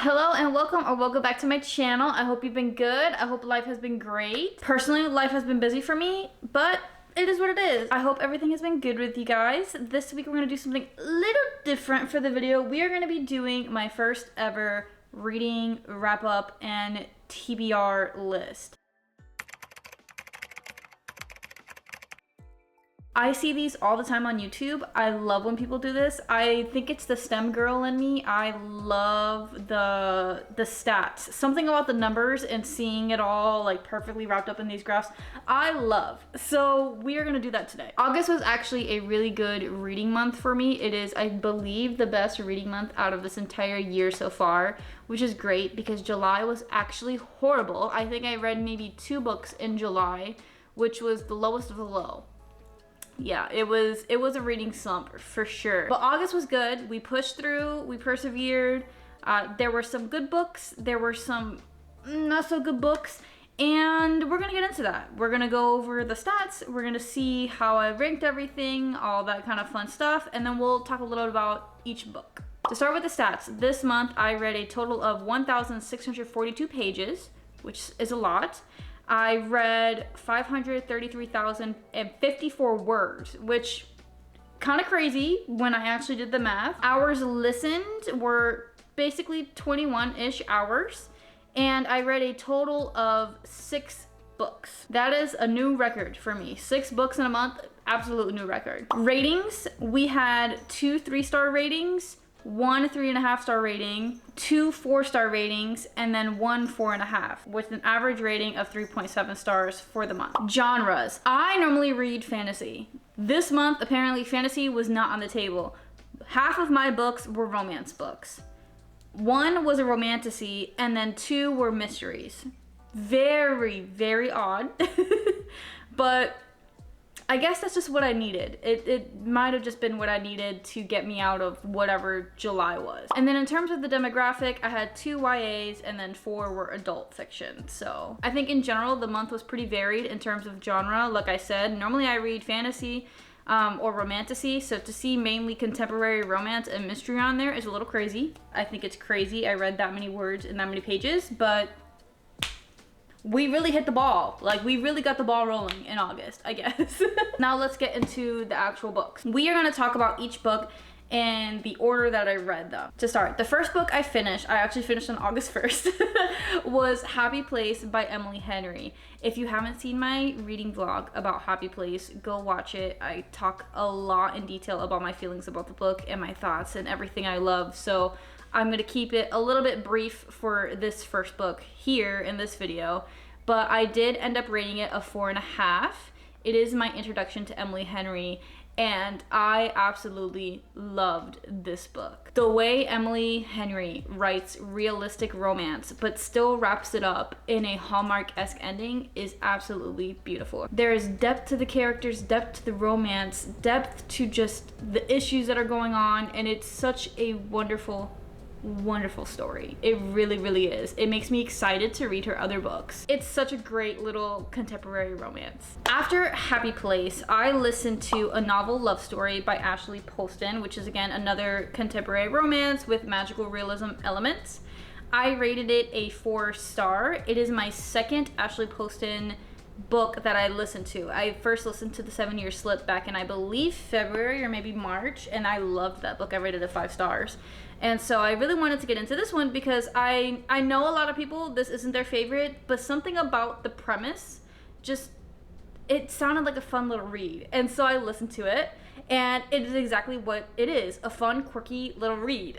Hello and welcome back to my channel. I hope you've been good. I hope life has been great. Personally, life has been busy for me, but it is what it is. I hope everything has been good with you guys. This week we're gonna do something a little different for the video. We are gonna be doing my first ever reading wrap up and TBR list. I see these all the time on YouTube. I love when people do this. I think it's the STEM girl in me. I love the stats. Something about the numbers and seeing it all like perfectly wrapped up in these graphs, I love. So we are gonna do that today. August was actually a really good reading month for me. It is, I believe, the best reading month out of this entire year so far, which is great because July was actually horrible. I think I read maybe 2 books in July, which was the lowest of the low. Yeah, it was a reading slump for sure. But August was good. We pushed through, we persevered. There were some good books, there were some not so good books, and we're gonna get into that. We're gonna go over the stats, we're gonna see how I ranked everything, all that kind of fun stuff, and then we'll talk a little about each book. To start with the stats, this month I read a total of 1,642 pages, which is a lot. I read 533,054 words, which kind of crazy when I actually did the math. Hours listened were basically 21-ish hours, and I read a total of 6 books. That is a new record for me. 6 books in a month, absolute new record. Ratings, we had 2 3-star ratings, 1 3.5-star rating, 2 4-star ratings, and then 1 4.5, with an average rating of 3.7 stars for the month. Genres. I normally read fantasy. This month, apparently, fantasy was not on the table. Half of my books were romance books. 1 was a romantasy, and then 2 were mysteries. Very, very odd. But I guess that's just what I needed. It might have just been what I needed to get me out of whatever July was. And then in terms of the demographic, I had 2 YAs and then 4 were adult fiction. So I think in general, the month was pretty varied in terms of genre. Like I said, normally I read fantasy or romantasy. So to see mainly contemporary romance and mystery on there is a little crazy. I think it's crazy I read that many words in that many pages, but we really hit the ball. Like, we really got the ball rolling in August, I guess. Now let's get into the actual books. We are gonna talk about each book in the order that I read them. To start, the first book I finished, I actually finished on August 1st, was Happy Place by Emily Henry. If you haven't seen my reading vlog about Happy Place, go watch it. I talk a lot in detail about my feelings about the book and my thoughts and everything I love. So I'm gonna keep it a little bit brief for this first book here in this video, but I did end up rating it a 4.5. It is my introduction to Emily Henry, and I absolutely loved this book. The way Emily Henry writes realistic romance, but still wraps it up in a Hallmark-esque ending is absolutely beautiful. There is depth to the characters, depth to the romance, depth to just the issues that are going on, and it's such a wonderful story. It really, really is. It makes me excited to read her other books. It's such a great little contemporary romance. After Happy Place, I listened to A Novel Love Story by Ashley Poston, which is again another contemporary romance with magical realism elements. I rated it a 4-star. It is my second Ashley Poston book that I listened to. I first listened to The 7-Year Slip back in, I believe, February or maybe March, and I loved that book. I rated it 5 stars. And so I really wanted to get into this one because I know a lot of people, this isn't their favorite, but something about the premise just, it sounded like a fun little read. And so I listened to it, and it is exactly what it is, a fun, quirky little read.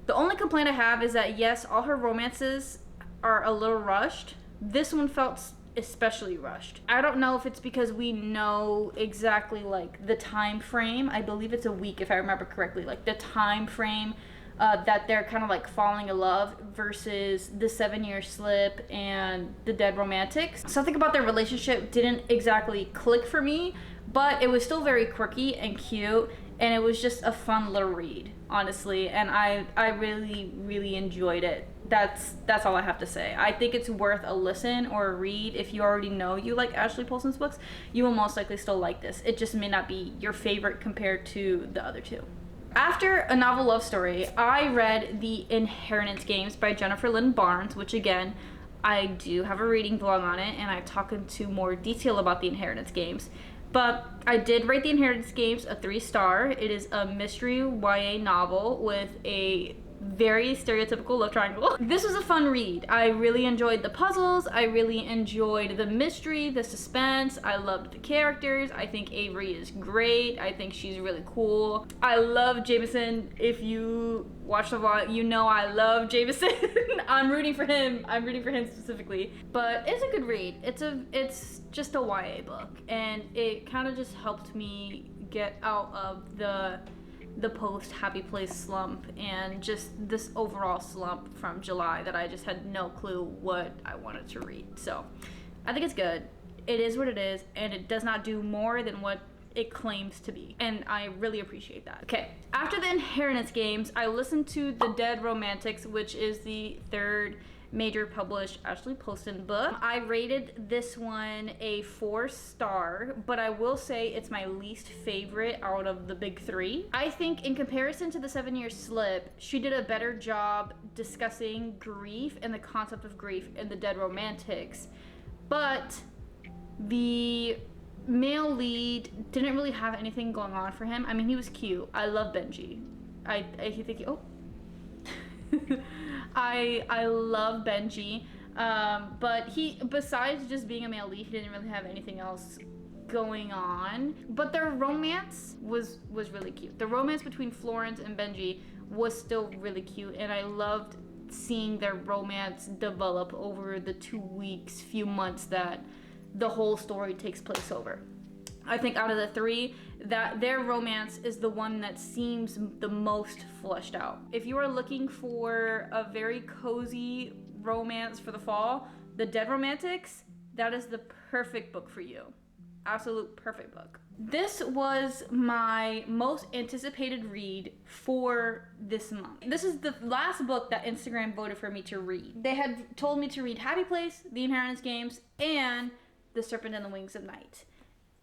The only complaint I have is that yes, all her romances are a little rushed. This one felt especially rushed. I don't know if it's because we know exactly like the time frame. I believe it's a week if I remember correctly, like the time frame that they're kind of like falling in love versus The 7-Year Slip and The Dead Romantics. Something about their relationship didn't exactly click for me, but it was still very quirky and cute, and it was just a fun little read, honestly, and I really, really enjoyed it. That's all I have to say. I think it's worth a listen or a read. If you already know you like Ashley Poston's books, you will most likely still like this. It just may not be your favorite compared to the other 2. After A Novel Love Story, I read The Inheritance Games by Jennifer Lynn Barnes, which again, I do have a reading vlog on it, and I've talked into more detail about The Inheritance Games. But I did rate The Inheritance Games a 3-star. It is a mystery YA novel with a very stereotypical love triangle. This was a fun read. I really enjoyed the puzzles. I really enjoyed the mystery, the suspense. I loved the characters. I think Avery is great. I think she's really cool. I love Jameson. If you watch the vlog, you know I love Jameson. I'm rooting for him. I'm rooting for him specifically. But it's a good read. It's just a YA book, and it kind of just helped me get out of the post Happy Place slump and just this overall slump from July that I just had no clue what I wanted to read. So I think it's good. It is what it is, and it does not do more than what it claims to be, and I really appreciate that. Okay, after The Inheritance Games, I listened to The Dead Romantics, which is the third major published Ashley Poston book. I rated this one a 4-star, but I will say it's my least favorite out of the big 3. I think in comparison to The 7-Year Slip, she did a better job discussing grief and the concept of grief in The Dead Romantics, but the male lead didn't really have anything going on for him. I mean, he was cute. I love Benji. I think oh I love Benji, but he, besides just being a male lead, he didn't really have anything else going on. But their romance was really cute. The romance between Florence and Benji was still really cute, and I loved seeing their romance develop over the few months that the whole story takes place over. I think out of the 3, that their romance is the one that seems the most fleshed out. If you are looking for a very cozy romance for the fall, The Dead Romantics, that is the perfect book for you. Absolute perfect book. This was my most anticipated read for this month. This is the last book that Instagram voted for me to read. They had told me to read Happy Place, The Inheritance Games, and The Serpent and the Wings of Night.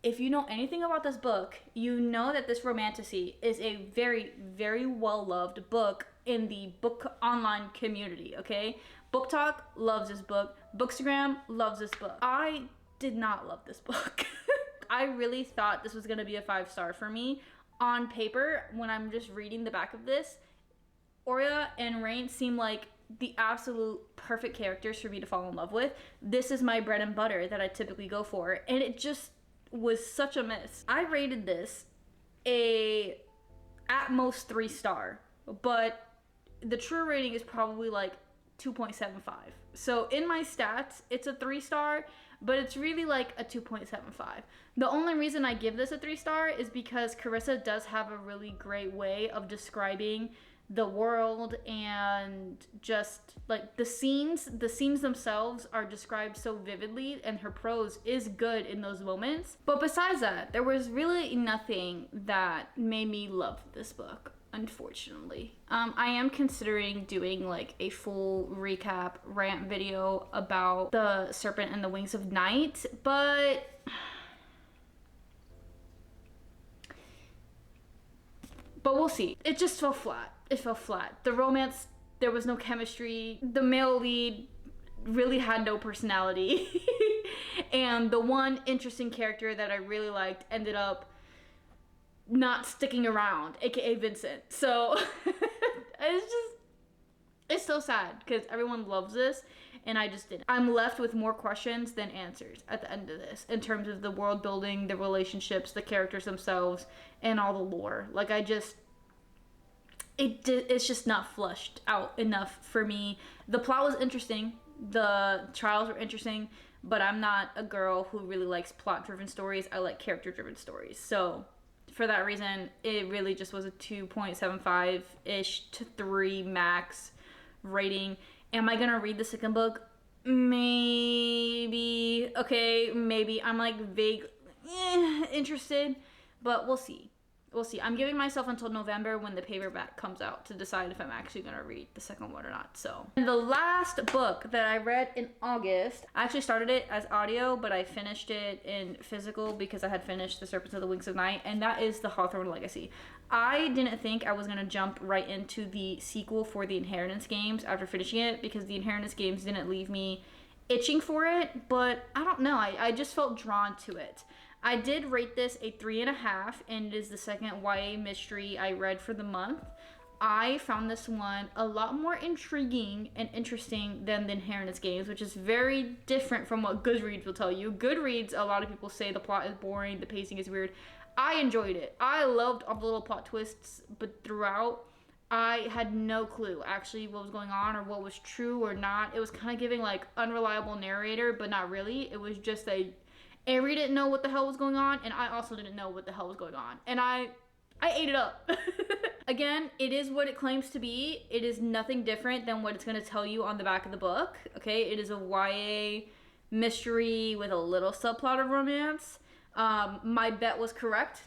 If you know anything about this book, you know that this romantasy is a very, very well-loved book in the book online community, okay? Booktok loves this book. Bookstagram loves this book. I did not love this book. I really thought this was gonna be a 5-star for me. On paper, when I'm just reading the back of this, Oria and Rain seem like the absolute perfect characters for me to fall in love with. This is my bread and butter that I typically go for, and it just was such a miss. I rated this at most 3-star, but the true rating is probably like 2.75. So in my stats, it's a 3-star, but it's really like a 2.75. The only reason I give this a 3-star is because Carissa does have a really great way of describing the world, and just like the scenes themselves are described so vividly, and her prose is good in those moments. But besides that, there was really nothing that made me love this book, unfortunately. I am considering doing like a full recap rant video about The Serpent and the Wings of Night, but we'll see. It just fell flat. It fell flat. The romance, there was no chemistry. The male lead really had no personality. And the one interesting character that I really liked ended up not sticking around, aka Vincent. So it's so sad because everyone loves this and I just didn't. I'm left with more questions than answers at the end of this in terms of the world building, the relationships, the characters themselves, and all the lore. Like it's just not fleshed out enough for me. The plot was interesting, the trials were interesting, but I'm not a girl who really likes plot-driven stories. I like character-driven stories. So for that reason, it really just was a 2.75-ish to 3 max rating. Am I gonna read the second book? Maybe. Okay, maybe. I'm like vague interested, but we'll see. We'll see. I'm giving myself until November when the paperback comes out to decide if I'm actually going to read the second one or not. So, and the last book that I read in August, I actually started it as audio, but I finished it in physical because I had finished The Serpents of the Wings of Night, and that is The Hawthorne Legacy. I didn't think I was gonna jump right into the sequel for the Inheritance games after finishing it, because the Inheritance games didn't leave me itching for it, but I don't know, I just felt drawn to it. I did rate this a 3.5, and it is the second YA mystery I read for the month. I found this one a lot more intriguing and interesting than the Inheritance games, which is very different from what Goodreads will tell you. Goodreads, a lot of people say the plot is boring, the pacing is weird. I enjoyed it. I loved all the little plot twists, but throughout, I had no clue actually what was going on or what was true or not. It was kind of giving like unreliable narrator, but not really. It was just Avery didn't know what the hell was going on, and I also didn't know what the hell was going on. And I ate it up. Again, it is what it claims to be. It is nothing different than what it's going to tell you on the back of the book. Okay, it is a YA mystery with a little subplot of romance. My bet was correct.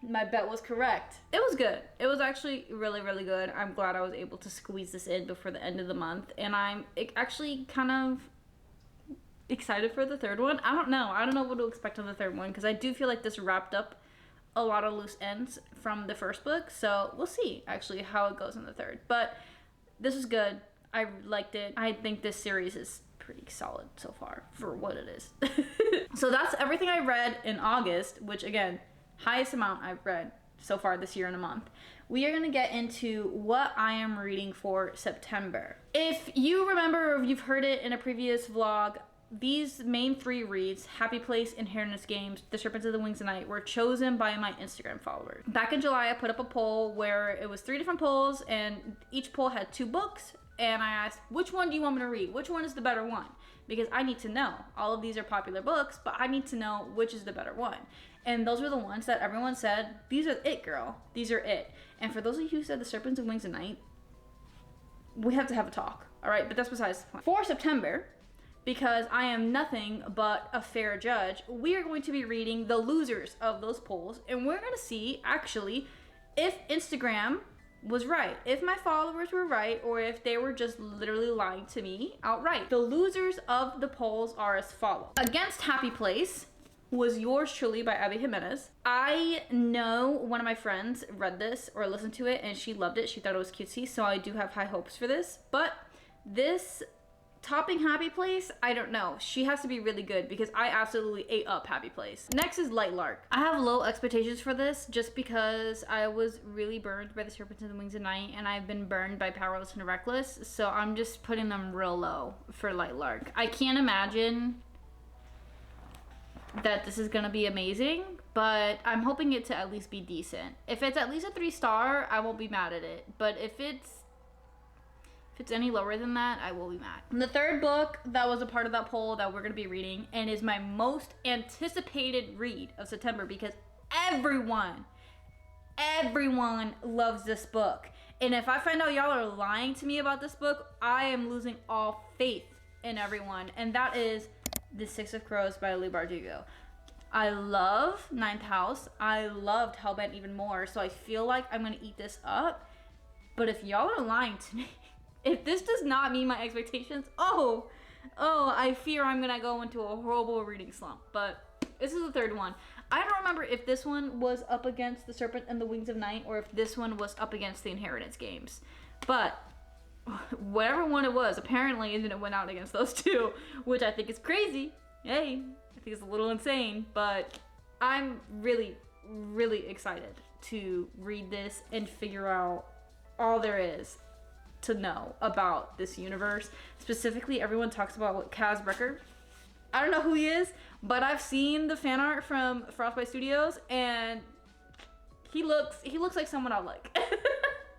My bet was correct. It was good. It was actually really, really good. I'm glad I was able to squeeze this in before the end of the month. And I'm actually kind of excited for the third one. I don't know what to expect on the third one, because I do feel like this wrapped up a lot of loose ends from the first book, so we'll see actually how it goes in the third. But this is good. I liked it. I think this series is pretty solid so far for what it is. So that's everything I read in August, which again, highest amount I've read so far this year in a month. We are going to get into what I am reading for September. If you remember, or if you've heard it in a previous vlog, these main 3 reads, Happy Place, Inheritance Games, The Serpents of the Wings of Night, were chosen by my Instagram followers. Back in July, I put up a poll where it was 3 different polls, and each poll had 2 books, and I asked, which one do you want me to read? Which one is the better one? Because I need to know. All of these are popular books, but I need to know which is the better one. And those were the ones that everyone said, these are it, girl. These are it. And for those of you who said The Serpents of Wings of Night, we have to have a talk, all right? But that's besides the point. For September, because I am nothing but a fair judge, we are going to be reading the losers of those polls, and we're going to see actually if Instagram was right, if my followers were right, or if they were just literally lying to me outright. The losers of the polls are as follows. Against Happy Place was yours truly by Abby Jimenez. I know one of my friends read this or listened to it and she loved it. She thought it was cutesy, so I do have high hopes for this. But this topping Happy Place, I don't know. She has to be really good because I absolutely ate up Happy Place. Next is Light Lark. I have low expectations for this just because I was really burned by The Serpents and the Wings of Night, and I've been burned by Powerless and Reckless, so I'm just putting them real low for Light Lark. I can't imagine that this is gonna be amazing, but I'm hoping it to at least be decent. If it's at least a 3-star, I won't be mad at it, but if it's any lower than that, I will be mad. And the third book that was a part of that poll that we're going to be reading, and is my most anticipated read of September, because everyone loves this book. And if I find out y'all are lying to me about this book, I am losing all faith in everyone. And that is The Six of Crows by Leigh Bardugo. I love Ninth House. I loved Hellbent even more, so I feel like I'm going to eat this up. But if y'all are lying to me, if this does not meet my expectations, I fear I'm gonna go into a horrible reading slump. But this is the third one. I don't remember if this one was up against The Serpent and the Wings of Night or if this one was up against the Inheritance games. But whatever one it was, apparently it went out against those two, which I think is crazy. Hey, I think it's a little insane, but I'm really, really excited to read this and figure out all there is to know about this universe. Specifically, everyone talks about what Kaz Brekker. I don't know who he is, but I've seen the fan art from Frostbite Studios, and he looks like someone I like.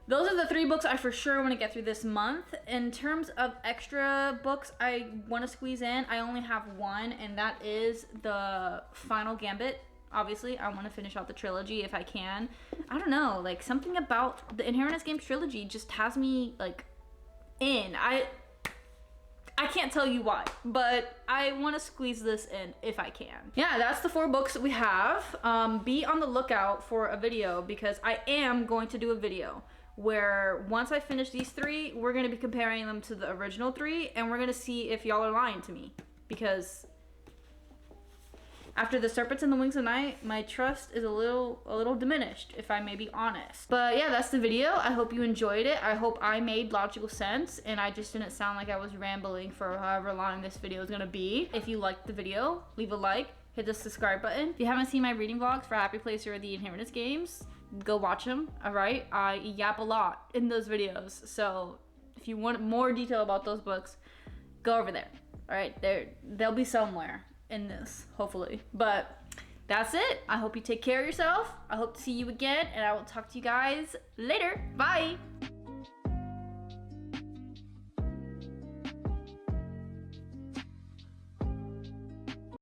Those are the 3 books I for sure want to get through this month. In terms of extra books I want to squeeze in, I only have one, and that is the Final Gambit. Obviously, I want to finish out the trilogy if I can. I don't know, like something about the Inheritance Games trilogy just has me like in. I can't tell you why, but I want to squeeze this in if I can. Yeah, that's the 4 books that we have. Be on the lookout for a video because I am going to do a video where once I finish these 3, we're going to be comparing them to the original 3, and we're going to see if y'all are lying to me, because After the Serpents and the Wings of Night, my trust is a little diminished, if I may be honest. But yeah, that's the video. I hope you enjoyed it. I hope I made logical sense and I just didn't sound like I was rambling for however long this video is gonna be. If you liked the video, leave a like, hit the subscribe button. If you haven't seen my reading vlogs for Happy Place or the Inheritance games, go watch them, all right? I yap a lot in those videos, so if you want more detail about those books, go over there, all right? They'll be somewhere in this, hopefully. But that's it. I hope you take care of yourself. I hope to see you again, and I will talk to you guys later. Bye.